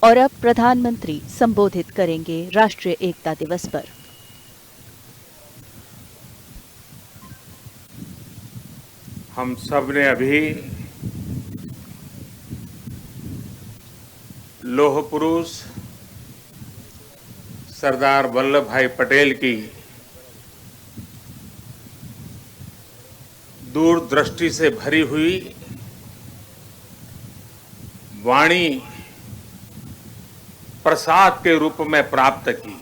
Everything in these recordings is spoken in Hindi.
और अब प्रधानमंत्री संबोधित करेंगे राष्ट्रीय एकता दिवस पर। हम सब ने अभी लौह पुरुष सरदार वल्लभ भाई पटेल की दूरदृष्टि से भरी हुई वाणी प्रसाद के रूप में प्राप्त की।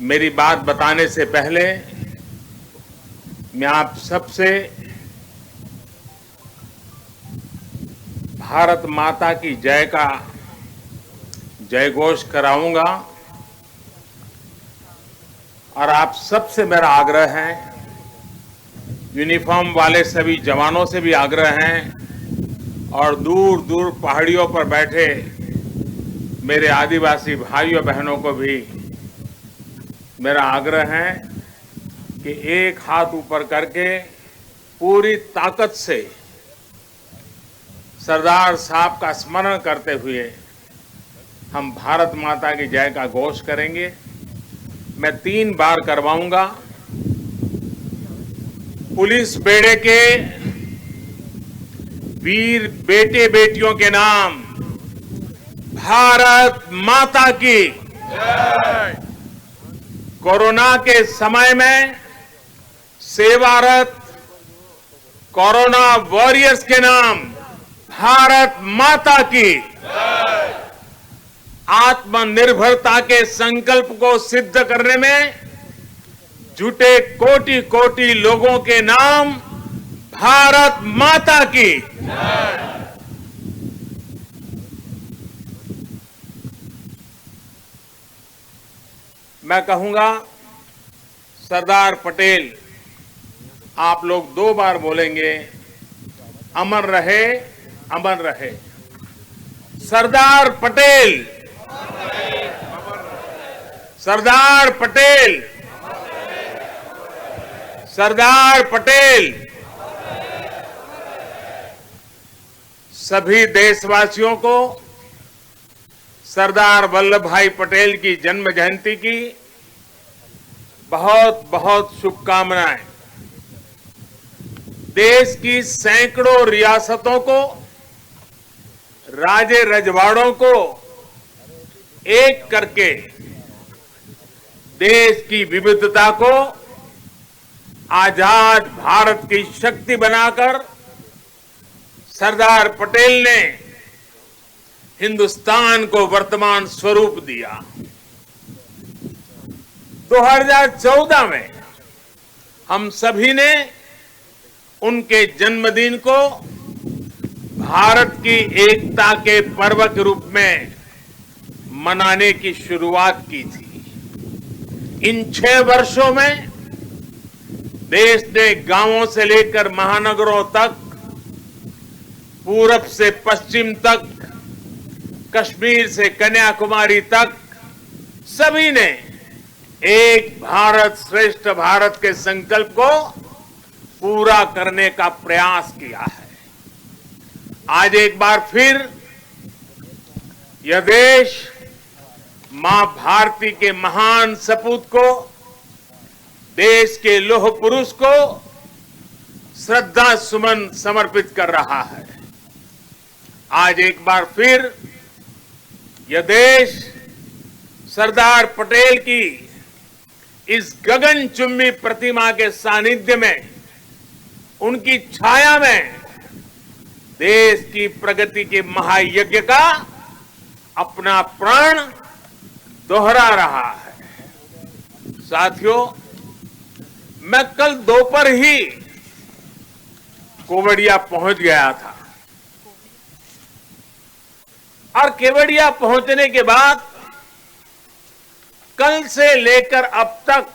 मेरी बात बताने से पहले मैं आप सबसे भारत माता की जय का जयघोष कराऊंगा और आप सबसे मेरा आग्रह है, यूनिफॉर्म वाले सभी जवानों से भी आग्रह है और दूर दूर पहाड़ियों पर बैठे मेरे आदिवासी भाइयों बहनों को भी मेरा आग्रह है कि एक हाथ ऊपर करके पूरी ताकत से सरदार साहब का स्मरण करते हुए हम भारत माता की जय का घोष करेंगे। मैं 3 बार करवाऊंगा। पुलिस बेड़े के वीर बेटे बेटियों के नाम भारत माता की जय। कोरोना के समय में सेवारत कोरोना वॉरियर्स के नाम भारत माता की जय। आत्मनिर्भरता के संकल्प को सिद्ध करने में जुटे कोटि कोटि लोगों के नाम भारत माता की जय। मैं कहूंगा, सरदार पटेल, आप लोग 2 बार बोलेंगे, अमर रहे, अमर रहे। सरदार पटेल, सरदार पटेल, सरदार पटेल। सभी देशवासियों को सरदार वल्लभ भाई पटेल की जन्म जयंती की बहुत बहुत शुभकामनाएं। देश की सैकड़ों रियासतों को, राजे रजवाड़ों को एक करके देश की विविधता को आजाद भारत की शक्ति बनाकर सरदार पटेल ने हिंदुस्तान को वर्तमान स्वरूप दिया। 2014 में हम सभी ने उनके जन्मदिन को भारत की एकता के पर्व के रूप में मनाने की शुरुआत की थी। इन 6 वर्षों में देश ने गांवों से लेकर महानगरों तक, पूरब से पश्चिम तक, कश्मीर से कन्याकुमारी तक सभी ने एक भारत श्रेष्ठ भारत के संकल्प को पूरा करने का प्रयास किया है। आज एक बार फिर यह देश मां भारती के महान सपूत को, देश के लौह पुरुष को श्रद्धा सुमन समर्पित कर रहा है। आज एक बार फिर यह देश सरदार पटेल की इस गगनचुंबी प्रतिमा के सानिध्य में, उनकी छाया में देश की प्रगति के महायज्ञ का अपना प्राण दोहरा रहा है। साथियों, मैं कल दोपहर ही केवड़िया पहुंच गया था और केवड़िया पहुंचने के बाद कल से लेकर अब तक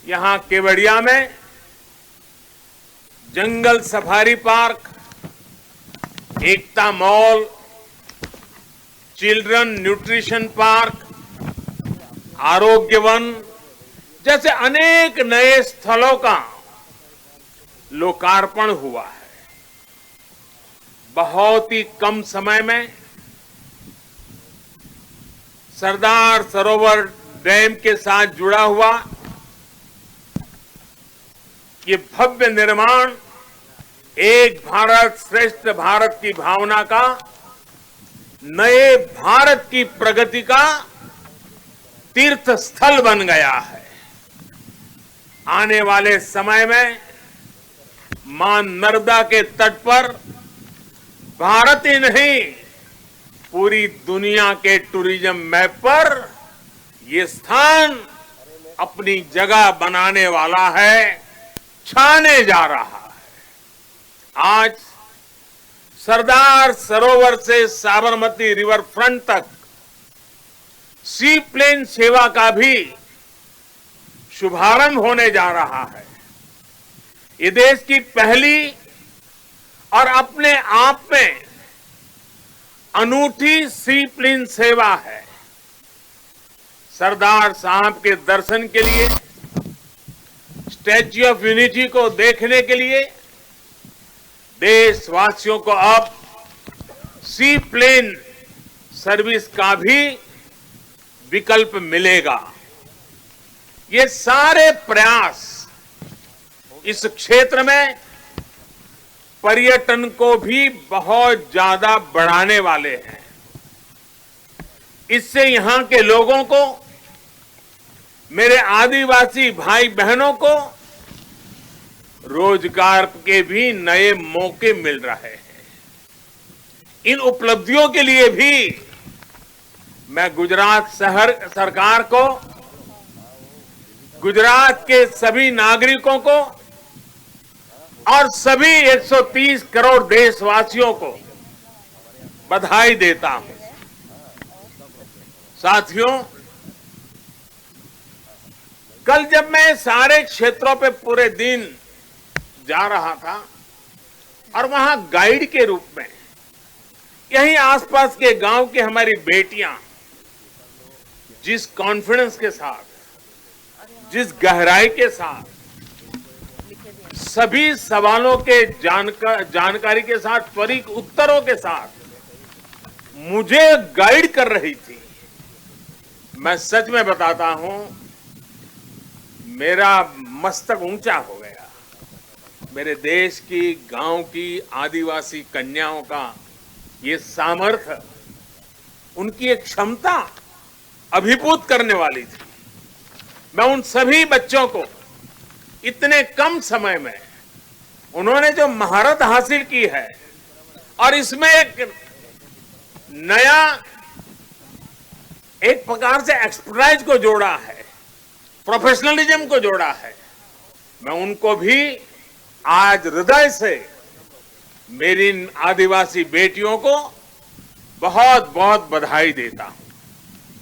यहां केवड़िया में जंगल सफारी पार्क, एकता मॉल, चिल्ड्रन न्यूट्रिशन पार्क, आरोग्य वन जैसे अनेक नए स्थलों का लोकार्पण हुआ है। बहुत ही कम समय में सरदार सरोवर डैम के साथ जुड़ा हुआ ये भव्य निर्माण एक भारत श्रेष्ठ भारत की भावना का, नए भारत की प्रगति का तीर्थ स्थल बन गया है। आने वाले समय में मां नर्मदा के तट पर भारत ही नहीं, पूरी दुनिया के टूरिज्म मैप पर ये स्थान अपनी जगह बनाने वाला है, छाने जा रहा है। आज सरदार सरोवर से साबरमती रिवर फ्रंट तक सी प्लेन सेवा का भी शुभारंभ होने जा रहा है। ये देश की पहली और अपने आप में अनूठी सी प्लेन सेवा है। सरदार साहब के दर्शन के लिए, स्टैच्यू ऑफ यूनिटी को देखने के लिए देशवासियों को अब सी प्लेन सर्विस का भी विकल्प मिलेगा। ये सारे प्रयास इस क्षेत्र में पर्यटन को भी बहुत ज्यादा बढ़ाने वाले हैं। इससे यहां के लोगों को, मेरे आदिवासी भाई बहनों को रोजगार के भी नए मौके मिल रहे हैं। इन उपलब्धियों के लिए भी मैं गुजरात सरकार को, गुजरात के सभी नागरिकों को और सभी 130 करोड़ देशवासियों को बधाई देता हूं। साथियों, कल जब मैं सारे क्षेत्रों पे पूरे दिन जा रहा था और वहां गाइड के रूप में यहीं आसपास के गांव की हमारी बेटियां जिस कॉन्फिडेंस के साथ, जिस गहराई के साथ, सभी सवालों के जानकारी के साथ, त्वरित उत्तरों के साथ मुझे गाइड कर रही थी, मैं सच में बताता हूं, मेरा मस्तक ऊंचा हो गया। मेरे देश की, गांव की आदिवासी कन्याओं का ये सामर्थ्य, उनकी एक क्षमता अभिभूत करने वाली थी। मैं उन सभी बच्चों को इतने कम समय में उन्होंने जो महारत हासिल की है और इसमें एक नया, एक प्रकार से एक्सपर्टाइज को जोड़ा है, प्रोफेशनलिज्म को जोड़ा है, मैं उनको भी आज हृदय से, मेरी आदिवासी बेटियों को बहुत बहुत बधाई देता हूं।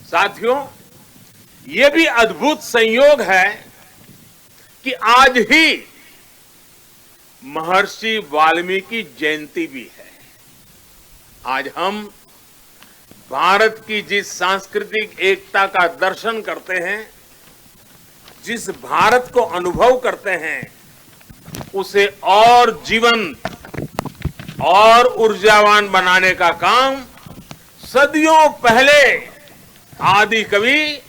साथियों, ये भी अद्भुत संयोग है कि आज ही महर्षि वाल्मीकि जयंती भी है। आज हम भारत की जिस सांस्कृतिक एकता का दर्शन करते हैं, जिस भारत को अनुभव करते हैं, उसे और जीवंत और ऊर्जावान बनाने का काम सदियों पहले आदि कवि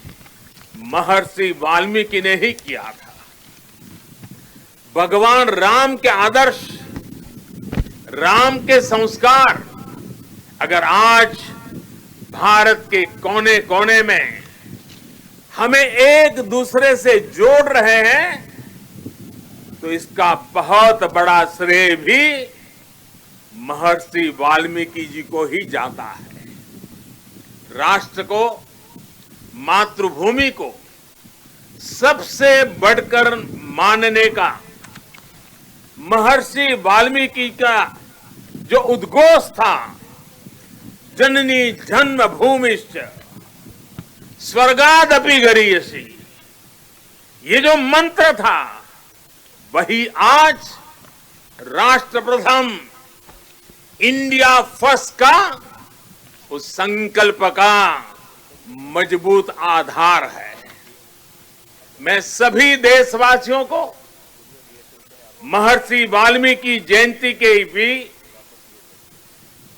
महर्षि वाल्मीकि ने ही किया था। भगवान राम के आदर्श, राम के संस्कार अगर आज भारत के कोने कोने में हमें एक दूसरे से जोड़ रहे हैं, तो इसका बहुत बड़ा श्रेय भी महर्षि वाल्मीकि जी को ही जाता है। राष्ट्र को, मातृभूमि को सबसे बढ़कर मानने का महर्षि वाल्मीकि का जो उद्घोष था, जननी जन्मभूमिश्च स्वर्गादपि गरीयसी, ये जो मंत्र था, वही आज राष्ट्र प्रथम, इंडिया फर्स्ट का उस संकल्प का मजबूत आधार है। मैं सभी देशवासियों को महर्षि वाल्मीकि जयंती के भी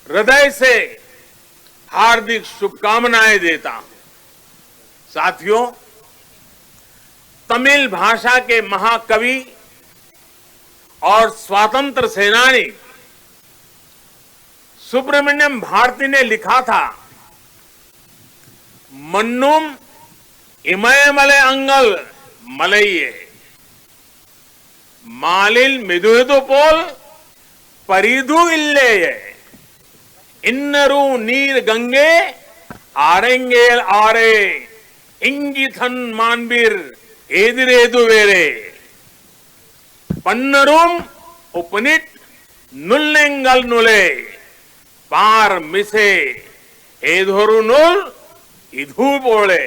हृदय से हार्दिक शुभकामनाएं देता हूं। साथियों, तमिल भाषा के महाकवि और स्वतंत्र सेनानी सुब्रमण्यम भारती ने लिखा था, मन्नुम इमयमले अंगल मलइये मालिल मिदुदु पोल परिधु इल्लेये इन्नरू नीर गंगे आरेंगेल आरे इंगिथन मानबीर एदिरेदु वेरे पन्नरूम उपनिट नुल्लेंगल नुले पार मिसे एधोरु नुल इधु बोले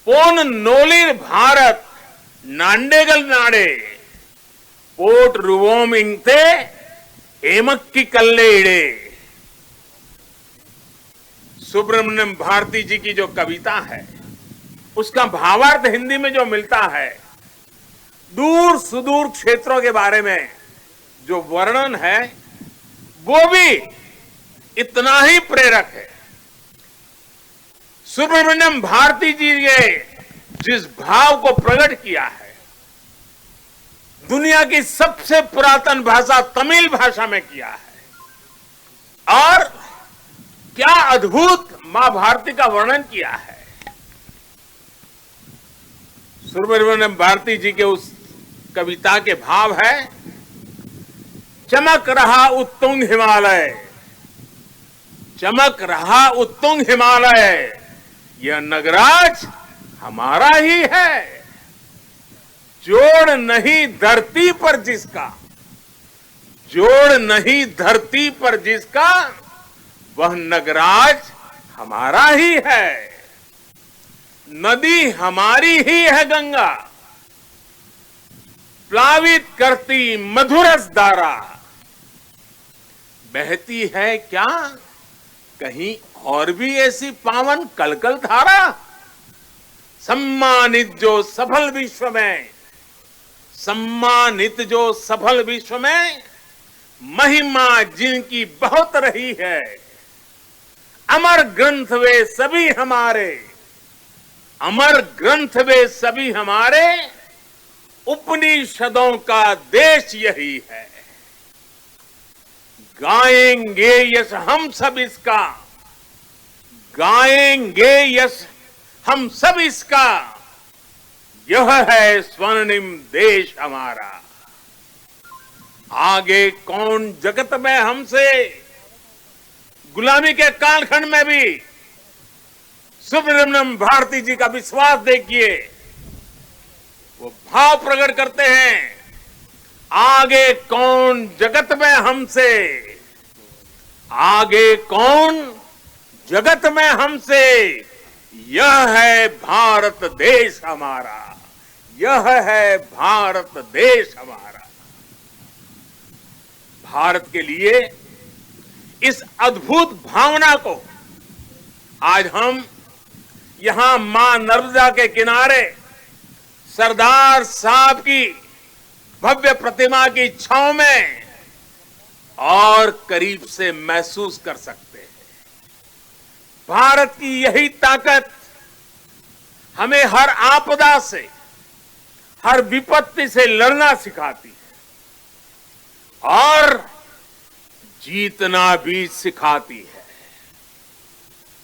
पोन नोलिर भारत नांडेगल नाडे पोट रुवोम इंगते एमक्की कल्ले इड़े। सुब्रमण्यम भारती जी की जो कविता है, उसका भावार्थ हिंदी में जो मिलता है, दूर सुदूर क्षेत्रों के बारे में जो वर्णन है, वो भी इतना ही प्रेरक है। सुब्रमण्यम भारती जी ने जिस भाव को प्रकट किया है, दुनिया की सबसे पुरातन भाषा तमिल भाषा में किया है, और क्या अद्भुत मां भारती का वर्णन किया है। सुब्रमण्यम भारती जी के उस कविता के भाव है, चमक रहा उत्तुंग हिमालय, चमक रहा उत्तुंग हिमालय, यह नगराज हमारा ही है। जोड़ नहीं धरती पर जिसका, जोड़ नहीं धरती पर जिसका, वह नगराज हमारा ही है। नदी हमारी ही है गंगा, प्लावित करती मधुरस धारा, बहती है क्या कहीं और भी ऐसी पावन कलकल धारा। सम्मानित जो सफल विश्व में, सम्मानित जो सफल विश्व में, महिमा जिनकी बहुत रही है। अमर ग्रंथ वे सभी हमारे, अमर ग्रंथ वे सभी हमारे, उपनिषदों का देश यही है। गाएंगे यश हम सब इसका, गाएंगे यश हम सब इसका, यह है स्वर्णिम देश हमारा। आगे कौन जगत में हमसे, गुलामी के कालखंड में भी सुब्रमण्यम भारती जी का विश्वास देखिए, वो भाव प्रकट करते हैं, आगे कौन जगत में हमसे, आगे कौन जगत में हमसे, यह है भारत देश हमारा, यह है भारत देश हमारा। भारत के लिए इस अद्भुत भावना को आज हम यहां मां नर्मदा के किनारे सरदार साहब की भव्य प्रतिमा की छांव में और करीब से महसूस कर सकते हैं। भारत की यही ताकत हमें हर आपदा से, हर विपत्ति से लड़ना सिखाती है और जीतना भी सिखाती है।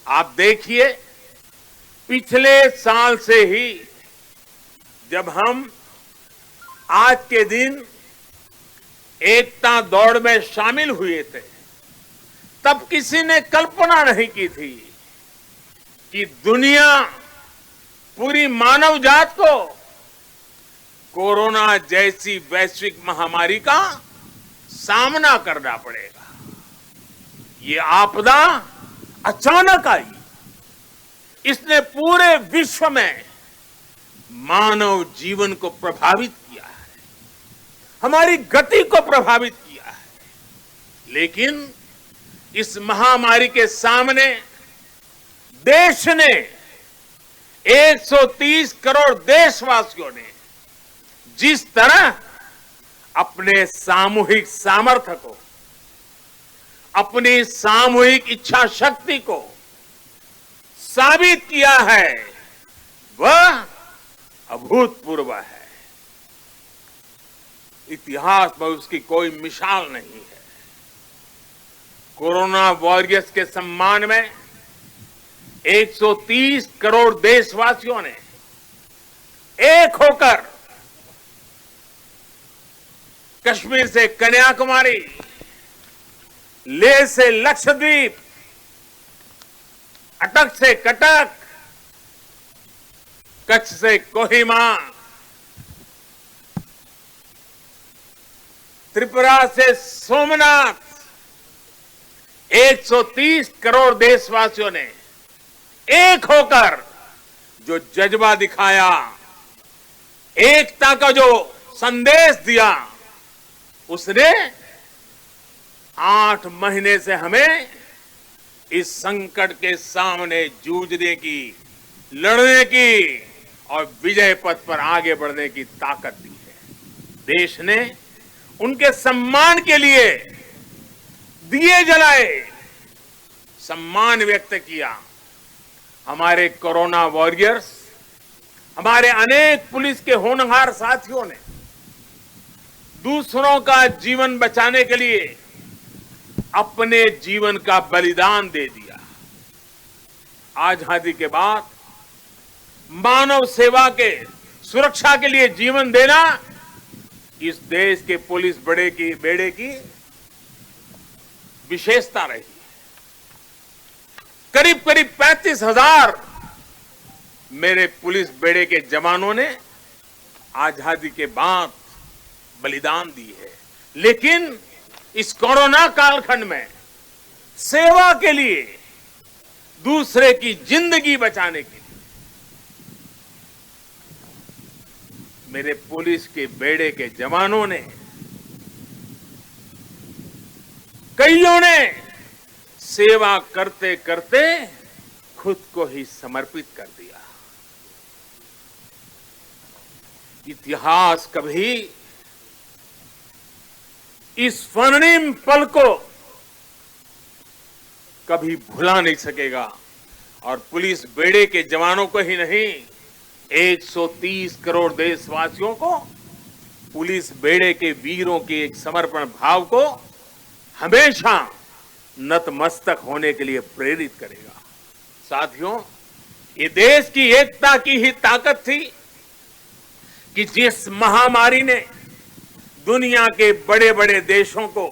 आप देखिए, पिछले साल से ही जब हम आज के दिन एकता दौड़ में शामिल हुए थे, तब किसी ने कल्पना नहीं की थी कि दुनिया, पूरी मानव जात को कोरोना जैसी वैश्विक महामारी का सामना करना पड़ेगा। ये आपदा अचानक आई, इसने पूरे विश्व में मानव जीवन को प्रभावित किया है, हमारी गति को प्रभावित किया है। लेकिन इस महामारी के सामने देश ने, 130 करोड़ देशवासियों ने जिस तरह अपने सामूहिक सामर्थ्य को, अपनी सामूहिक इच्छा शक्ति को साबित किया है, वह अभूतपूर्व है। इतिहास में उसकी कोई मिसाल नहीं है। कोरोना वॉरियर्स के सम्मान में 130 करोड़ देशवासियों ने एक होकर कश्मीर से कन्याकुमारी, लेह से लक्षद्वीप, अटक से कटक, कच्छ से कोहिमा, त्रिपुरा से सोमनाथ, 130 करोड़ देशवासियों ने एक होकर जो जज्बा दिखाया, एकता का जो संदेश दिया, उसने 8 महीने से हमें इस संकट के सामने जूझने की, लड़ने की और विजय पथ पर आगे बढ़ने की ताकत दी है। देश ने उनके सम्मान के लिए दिए जलाए, सम्मान व्यक्त किया। हमारे कोरोना वॉरियर्स, हमारे अनेक पुलिस के होनहार साथियों ने दूसरों का जीवन बचाने के लिए अपने जीवन का बलिदान दे दिया। आजादी के बाद मानव सेवा के सुरक्षा के लिए जीवन देना इस देश के पुलिस बेड़े की विशेषता रही। करीब 35,000 मेरे पुलिस बेड़े के जवानों ने आजादी के बाद बलिदान दी है, लेकिन इस कोरोना कालखंड में सेवा के लिए, दूसरे की जिंदगी बचाने के लिए मेरे पुलिस के बेड़े के जवानों ने, कईयों ने सेवा करते करते खुद को ही समर्पित कर दिया। इतिहास कभी इस स्वर्णिम पल को कभी भुला नहीं सकेगा और पुलिस बेड़े के जवानों को ही नहीं, 130 करोड़ देशवासियों को पुलिस बेड़े के वीरों के एक समर्पण भाव को हमेशा नतमस्तक होने के लिए प्रेरित करेगा। साथियों, ये देश की एकता की ही ताकत थी कि जिस महामारी ने दुनिया के बड़े बड़े देशों को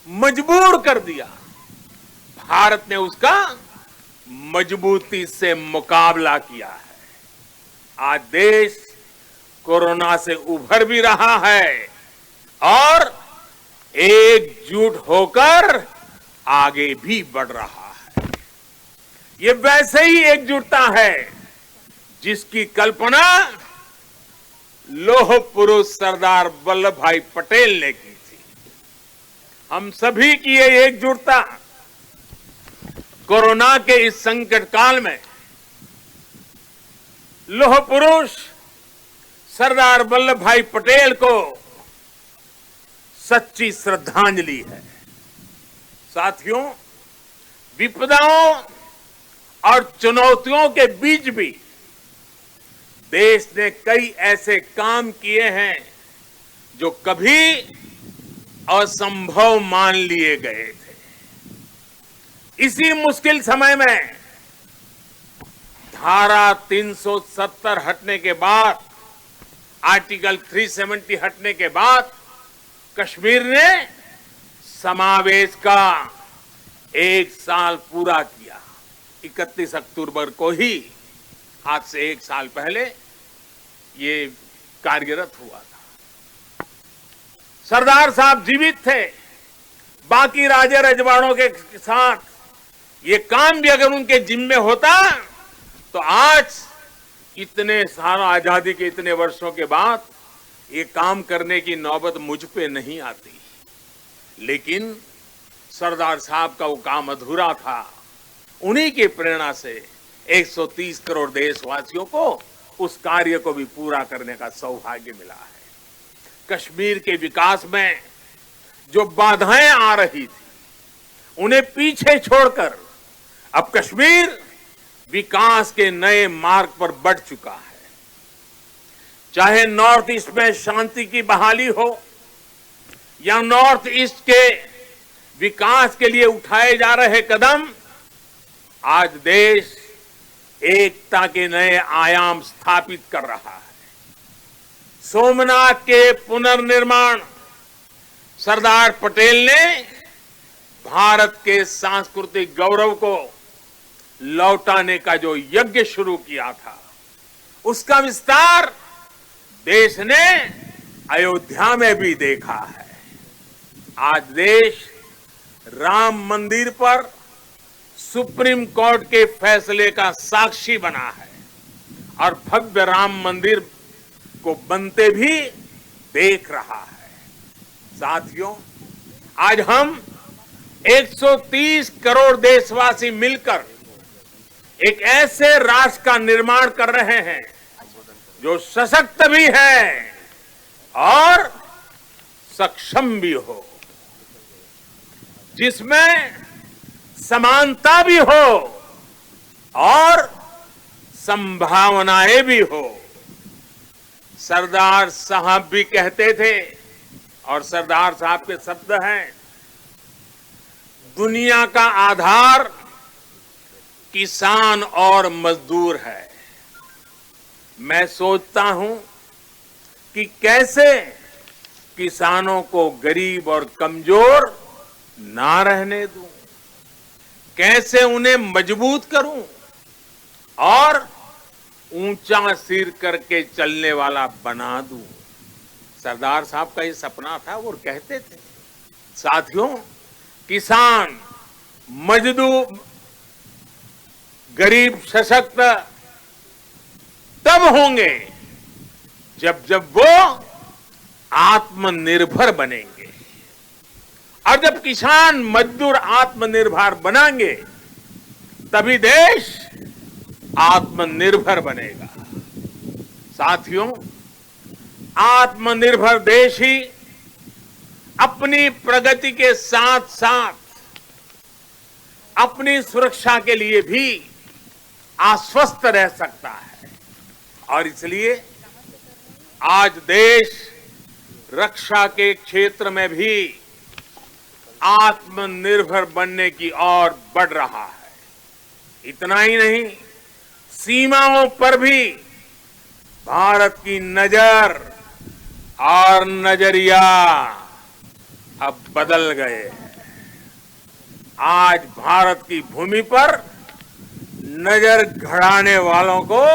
मजबूर कर दिया, भारत ने उसका मजबूती से मुकाबला किया है। आज देश कोरोना से उभर भी रहा है और एकजुट होकर आगे भी बढ़ रहा है। ये वैसे ही एकजुटता है जिसकी कल्पना लौह पुरुष सरदार वल्लभ भाई पटेल ने की थी। हम सभी की ये एकजुटता कोरोना के इस संकट काल में लौह पुरुष सरदार वल्लभ भाई पटेल को सच्ची श्रद्धांजलि है। साथियों, विपदाओं और चुनौतियों के बीच भी देश ने कई ऐसे काम किए हैं जो कभी असंभव मान लिए गए थे। इसी मुश्किल समय में धारा 370 हटने के बाद, आर्टिकल 370 हटने के बाद कश्मीर ने समावेश का 1 साल पूरा किया। 31 अक्टूबर को ही, आज से 1 साल पहले ये कार्यरत हुआ था। सरदार साहब जीवित थे, बाकी राजे रजवाड़ों के साथ ये काम भी अगर उनके जिम्मे होता तो आज इतने साल, आजादी के इतने वर्षों के बाद ये काम करने की नौबत मुझ पे नहीं आती। लेकिन सरदार साहब का वो काम अधूरा था। उन्हीं की प्रेरणा से 130 करोड़ देशवासियों को उस कार्य को भी पूरा करने का सौभाग्य मिला है। कश्मीर के विकास में जो बाधाएं आ रही थी, उन्हें पीछे छोड़कर अब कश्मीर विकास के नए मार्ग पर बढ़ चुका है। चाहे नॉर्थ ईस्ट में शांति की बहाली हो या नॉर्थ ईस्ट के विकास के लिए उठाए जा रहे कदम, आज देश एकता के नए आयाम स्थापित कर रहा है। सोमनाथ के पुनर्निर्माण सरदार पटेल ने भारत के सांस्कृतिक गौरव को लौटाने का जो यज्ञ शुरू किया था, उसका विस्तार देश ने अयोध्या में भी देखा है। आज देश राम मंदिर पर सुप्रीम कोर्ट के फैसले का साक्षी बना है और भव्य राम मंदिर को बनते भी देख रहा है। साथियों, आज हम 130 करोड़ देशवासी मिलकर एक ऐसे राष्ट्र का निर्माण कर रहे हैं जो सशक्त भी है और सक्षम भी हो, जिसमें समानता भी हो और संभावनाएं भी हो। सरदार साहब भी कहते थे, और सरदार साहब के शब्द हैं, दुनिया का आधार किसान और मजदूर है। मैं सोचता हूं कि कैसे किसानों को गरीब और कमजोर ना रहने दूं, कैसे उन्हें मजबूत करूं और ऊंचा सिर करके चलने वाला बना दूं। सरदार साहब का ये सपना था, वो कहते थे। साथियों, किसान, मजदूर, गरीब सशक्त तब होंगे जब वो आत्मनिर्भर बनेंगे, और जब किसान मजदूर आत्मनिर्भर बनेंगे तभी देश आत्मनिर्भर बनेगा। साथियों, आत्मनिर्भर देश ही अपनी प्रगति के साथ साथ अपनी सुरक्षा के लिए भी आश्वस्त रह सकता है, और इसलिए आज देश रक्षा के क्षेत्र में भी आत्मनिर्भर बनने की ओर बढ़ रहा है। इतना ही नहीं, सीमाओं पर भी भारत की नजर और नजरिया अब बदल गए हैं। आज भारत की भूमि पर नजर गड़ाने वालों को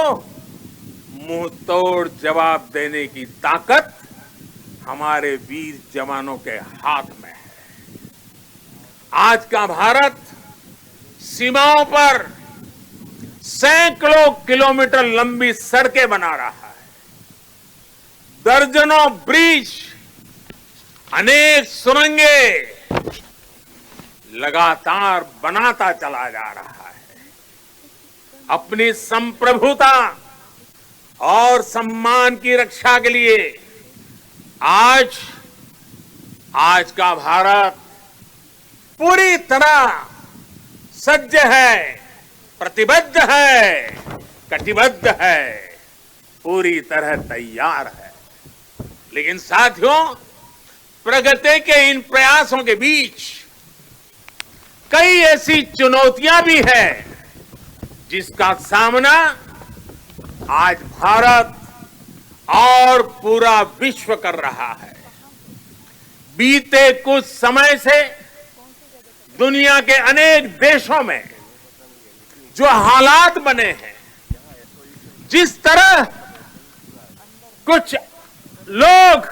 मुंह तोड़ जवाब देने की ताकत हमारे वीर जवानों के हाथ में है। आज का भारत सीमाओं पर सैकड़ों किलोमीटर लंबी सड़कें बना रहा है, दर्जनों ब्रिज, अनेक सुरंगें लगातार बनाता चला जा रहा है। अपनी संप्रभुता और सम्मान की रक्षा के लिए आज का भारत पूरी तरह सज्ज है, प्रतिबद्ध है, कटिबद्ध है, पूरी तरह तैयार है। लेकिन साथियों, प्रगति के इन प्रयासों के बीच कई ऐसी चुनौतियां भी हैं जिसका सामना आज भारत और पूरा विश्व कर रहा है। बीते कुछ समय से दुनिया के अनेक देशों में जो हालात बने हैं, जिस तरह कुछ लोग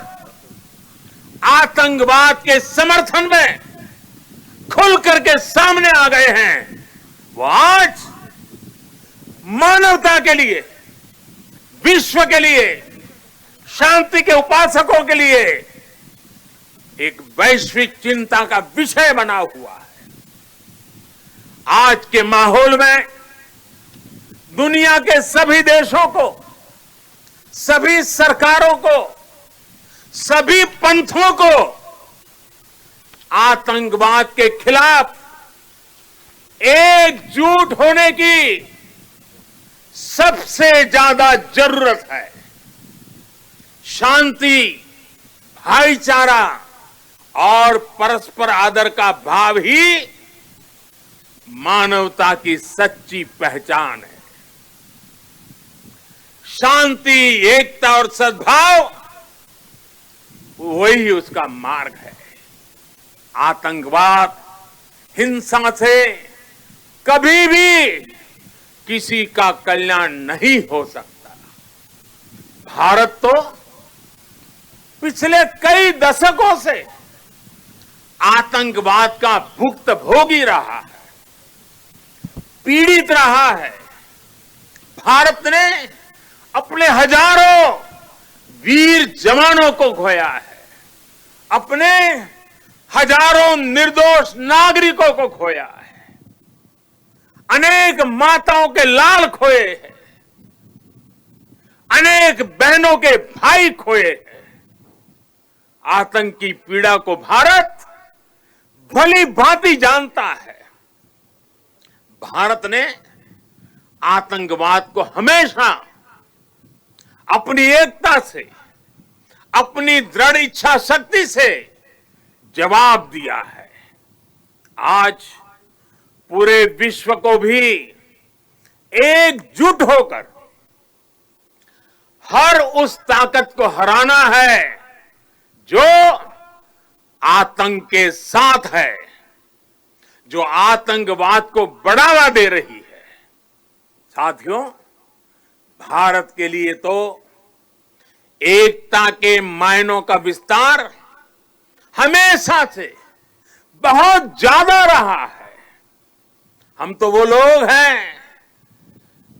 आतंकवाद के समर्थन में खुल करके सामने आ गए हैं, वो आज मानवता के लिए, विश्व के लिए, शांति के उपासकों के लिए एक वैश्विक चिंता का विषय बना हुआ है। आज के माहौल में दुनिया के सभी देशों को, सभी सरकारों को, सभी पंथों को आतंकवाद के खिलाफ एकजुट होने की सबसे ज्यादा जरूरत है। शांति, भाईचारा और परस्पर आदर का भाव ही मानवता की सच्ची पहचान है। शांति, एकता और सद्भाव वही उसका मार्ग है। आतंकवाद, हिंसा से कभी भी किसी का कल्याण नहीं हो सकता। भारत तो पिछले कई दशकों से आतंकवाद का भुक्तभोगी रहा है, पीड़ित रहा है। भारत ने अपने हजारों वीर जवानों को खोया है, अपने हजारों निर्दोष नागरिकों को खोया है, अनेक माताओं के लाल खोए हैं, अनेक बहनों के भाई खोए हैं। आतंक की पीड़ा को भारत भली भांति जानता है। भारत ने आतंकवाद को हमेशा अपनी एकता से, अपनी दृढ़ इच्छा शक्ति से जवाब दिया है। आज पूरे विश्व को भी एकजुट होकर हर उस ताकत को हराना है जो आतंक के साथ है, जो आतंकवाद को बढ़ावा दे रही है। साथियों, भारत के लिए तो एकता के मायनों का विस्तार हमेशा से बहुत ज्यादा रहा है। हम तो वो लोग हैं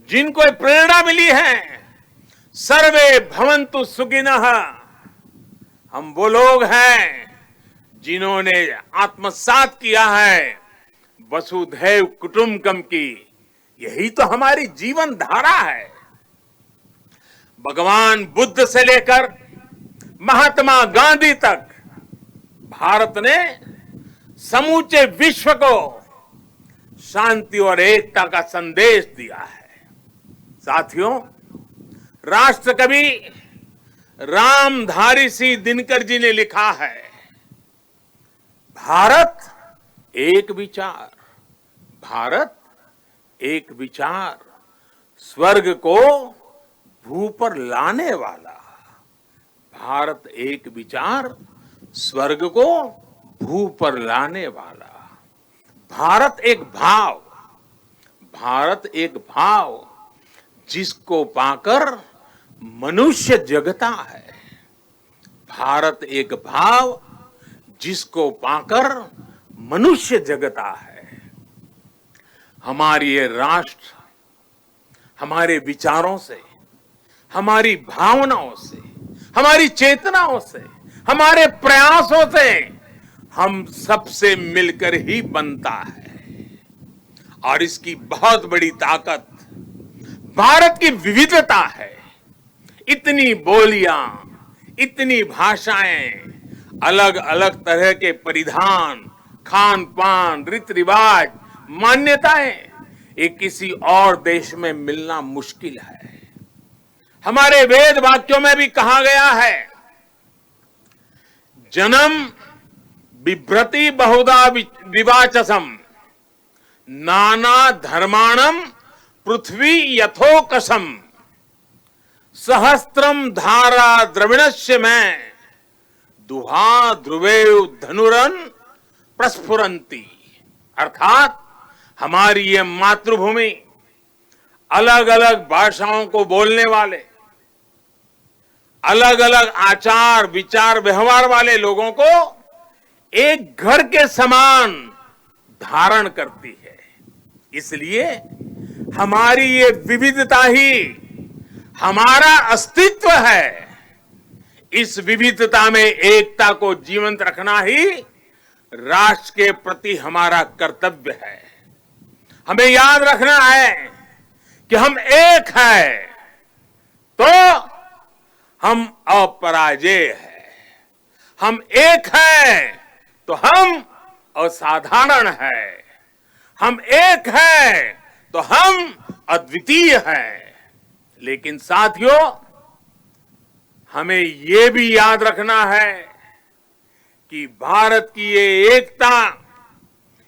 जिनको प्रेरणा मिली है, सर्वे भवन्तु सुखिनः। हम वो लोग हैं जिन्होंने आत्मसात किया है वसुधैव कुटुंबकम की। यही तो हमारी जीवन धारा है। भगवान बुद्ध से लेकर महात्मा गांधी तक भारत ने समूचे विश्व को शांति और एकता का संदेश दिया है। साथियों, राष्ट्रकवि रामधारी सिंह दिनकर जी ने लिखा है, भारत एक विचार, भारत एक विचार, स्वर्ग को भू पर लाने वाला। भारत एक विचार, स्वर्ग को भू पर लाने वाला। भारत एक भाव, भारत एक भाव जिसको पाकर मनुष्य जगता है। भारत एक भाव जिसको पाकर मनुष्य जगता है। हमारी ये राष्ट्र हमारे विचारों से, हमारी भावनाओं से, हमारी चेतनाओं से, हमारे प्रयासों से हम सबसे मिलकर ही बनता है। और इसकी बहुत बड़ी ताकत भारत की विविधता है। इतनी बोलियां, इतनी भाषाएं, अलग अलग तरह के परिधान, खान पान, रीति रिवाज, मान्यताएं, ये किसी और देश में मिलना मुश्किल है। हमारे वेद वाक्यों में भी कहा गया है, जन्म बिभ्रति बहुधा विवाचसम, नाना धर्माणम पृथ्वी यथोकसम, सहस्त्रम धारा द्रविणस्य में, दुहा ध्रुवेव धनुरन प्रस्फुरंती। अर्थात हमारी ये मातृभूमि अलग अलग भाषाओं को बोलने वाले, अलग अलग आचार विचार व्यवहार वाले लोगों को एक घर के समान धारण करती है। इसलिए हमारी ये विविधता ही हमारा अस्तित्व है। इस विविधता में एकता को जीवंत रखना ही राष्ट्र के प्रति हमारा कर्तव्य है। हमें याद रखना है कि हम एक हैं तो हम अपराजेय हैं, हम एक हैं तो हम असाधारण हैं, हम एक हैं तो हम अद्वितीय हैं। लेकिन साथियों, हमें ये भी याद रखना है कि भारत की ये एकता,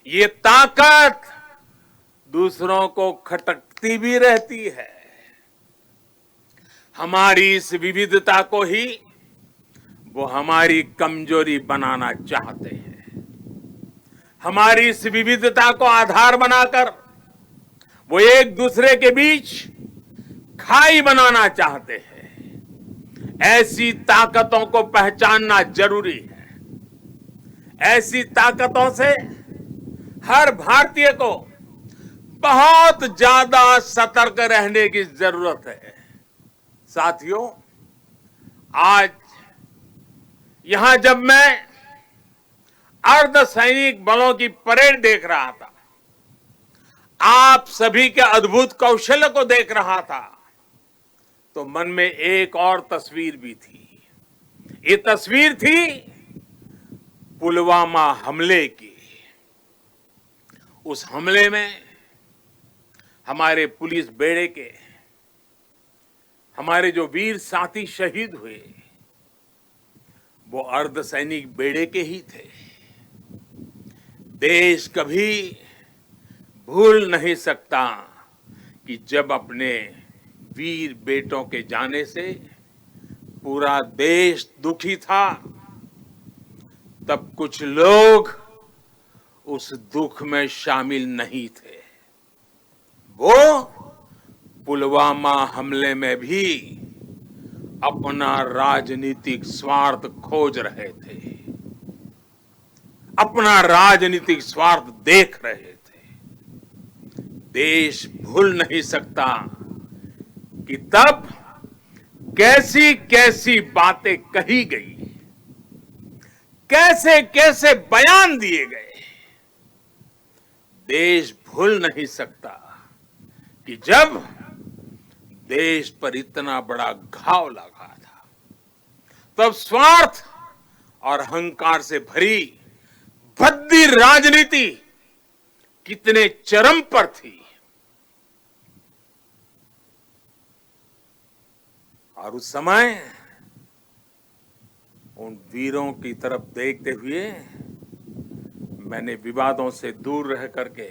ये ताकत दूसरों को खटकती भी रहती है। हमारी इस विविधता को ही वो हमारी कमजोरी बनाना चाहते हैं। हमारी इस विविधता को आधार बनाकर वो एक दूसरे के बीच खाई बनाना चाहते हैं। ऐसी ताकतों को पहचानना जरूरी है। ऐसी ताकतों से हर भारतीय को बहुत ज्यादा सतर्क रहने की जरूरत है। साथियों, आज यहां जब मैं अर्धसैनिक बलों की परेड देख रहा था, आप सभी के अद्भुत कौशल को देख रहा था, तो मन में एक और तस्वीर भी थी। ये तस्वीर थी पुलवामा हमले की। उस हमले में हमारे पुलिस बेड़े के हमारे जो वीर साथी शहीद हुए, वो अर्धसैनिक बेड़े के ही थे। देश कभी भूल नहीं सकता कि जब अपने वीर बेटों के जाने से पूरा देश दुखी था, तब कुछ लोग उस दुख में शामिल नहीं थे। वो पुलवामा हमले में भी अपना राजनीतिक स्वार्थ खोज रहे थे, अपना राजनीतिक स्वार्थ देख रहे थे। देश भूल नहीं सकता कि तब कैसी कैसी बातें कही गई, कैसे कैसे बयान दिए गए। देश भूल नहीं सकता कि जब देश पर इतना बड़ा घाव लगा था, तब स्वार्थ और अहंकार से भरी भद्दी राजनीति कितने चरम पर थी। और उस समय उन वीरों की तरफ देखते हुए मैंने विवादों से दूर रह करके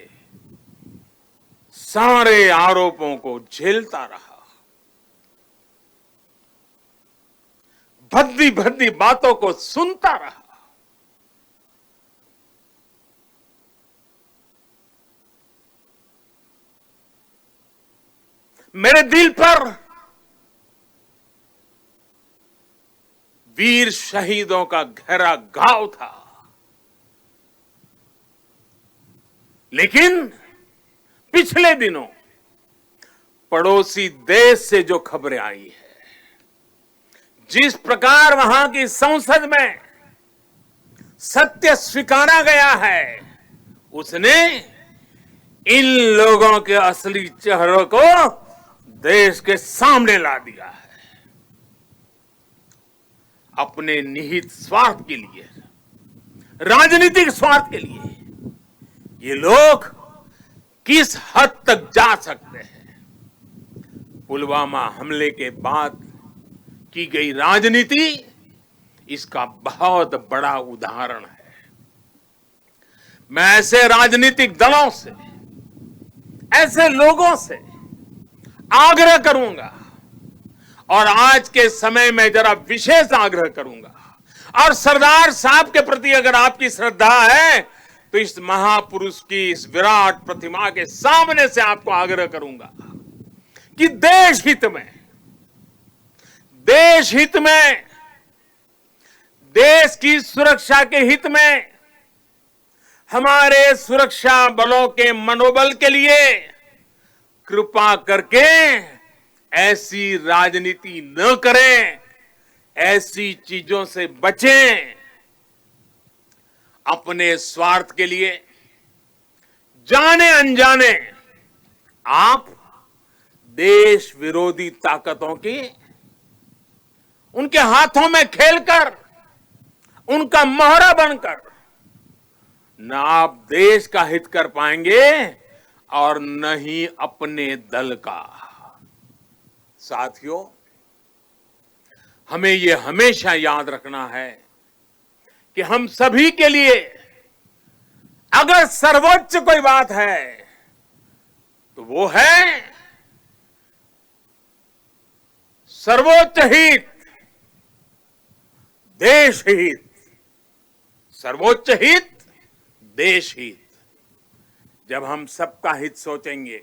सारे आरोपों को झेलता रहा, भद्दी भद्दी बातों को सुनता रहा। मेरे दिल पर वीर शहीदों का गहरा घाव था, लेकिन पिछले दिनों पड़ोसी देश से जो खबरें आई है, जिस प्रकार वहां की संसद में सत्य स्वीकारा गया है, उसने इन लोगों के असली चेहरों को देश के सामने ला दिया है। अपने निहित स्वार्थ के लिए, राजनीतिक स्वार्थ के लिए ये लोग किस हद तक जा सकते हैं। पुलवामा हमले के बाद की गई राजनीति इसका बहुत बड़ा उदाहरण है। मैं ऐसे राजनीतिक दलों से, ऐसे लोगों से आग्रह करूंगा, और आज के समय में जरा विशेष आग्रह करूंगा, और सरदार साहब के प्रति अगर आपकी श्रद्धा है तो इस महापुरुष की इस विराट प्रतिमा के सामने से आपको आग्रह करूंगा कि देश हित में, देश की सुरक्षा के हित में, हमारे सुरक्षा बलों के मनोबल के लिए कृपा करके ऐसी राजनीति न करें, ऐसी चीजों से बचें। अपने स्वार्थ के लिए जाने अनजाने आप देश विरोधी ताकतों की उनके हाथों में खेलकर, उनका मोहरा बनकर न आप देश का हित कर पाएंगे और न ही अपने दल का। साथियों, हमें ये हमेशा याद रखना है कि हम सभी के लिए अगर सर्वोच्च कोई बात है तो वो है सर्वोच्च हित, देश हित। सर्वोच्च हित, देश हित। जब हम सबका हित सोचेंगे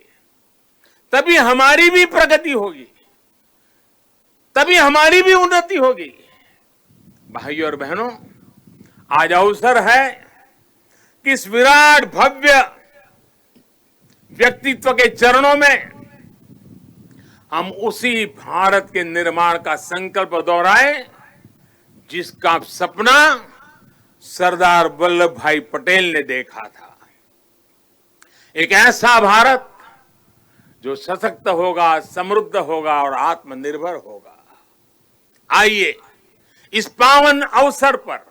तभी हमारी भी प्रगति होगी, तभी हमारी भी उन्नति होगी। भाइयों और बहनों, आज अवसर है कि इस विराट भव्य व्यक्तित्व के चरणों में हम उसी भारत के निर्माण का संकल्प दोहराएं जिसका सपना सरदार वल्लभ भाई पटेल ने देखा था। एक ऐसा भारत जो सशक्त होगा, समृद्ध होगा और आत्मनिर्भर होगा। आइए इस पावन अवसर पर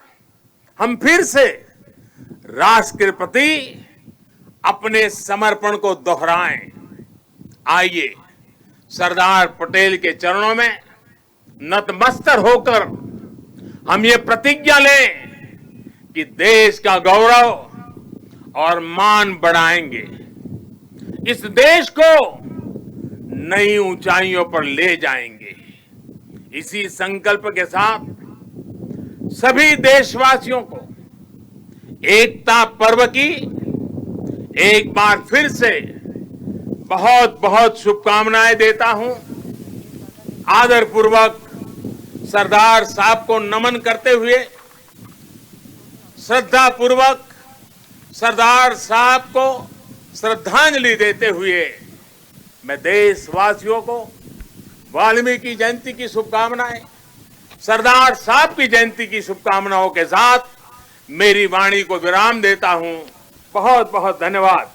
हम फिर से राष्ट्र के प्रति अपने समर्पण को दोहराएं। आइए सरदार पटेल के चरणों में नतमस्तक होकर हम ये प्रतिज्ञा लें कि देश का गौरव और मान बढ़ाएंगे, इस देश को नई ऊंचाइयों पर ले जाएंगे। इसी संकल्प के साथ सभी देशवासियों को एकता पर्व की एक बार फिर से बहुत बहुत शुभकामनाएं देता हूं। आदरपूर्वक सरदार साहब को नमन करते हुए, श्रद्धापूर्वक सरदार साहब को श्रद्धांजलि देते हुए मैं देशवासियों को वाल्मीकि जयंती की शुभकामनाएं, सरदार साहब की जयंती की शुभकामनाओं के साथ मेरी वाणी को विराम देता हूं। बहुत बहुत धन्यवाद।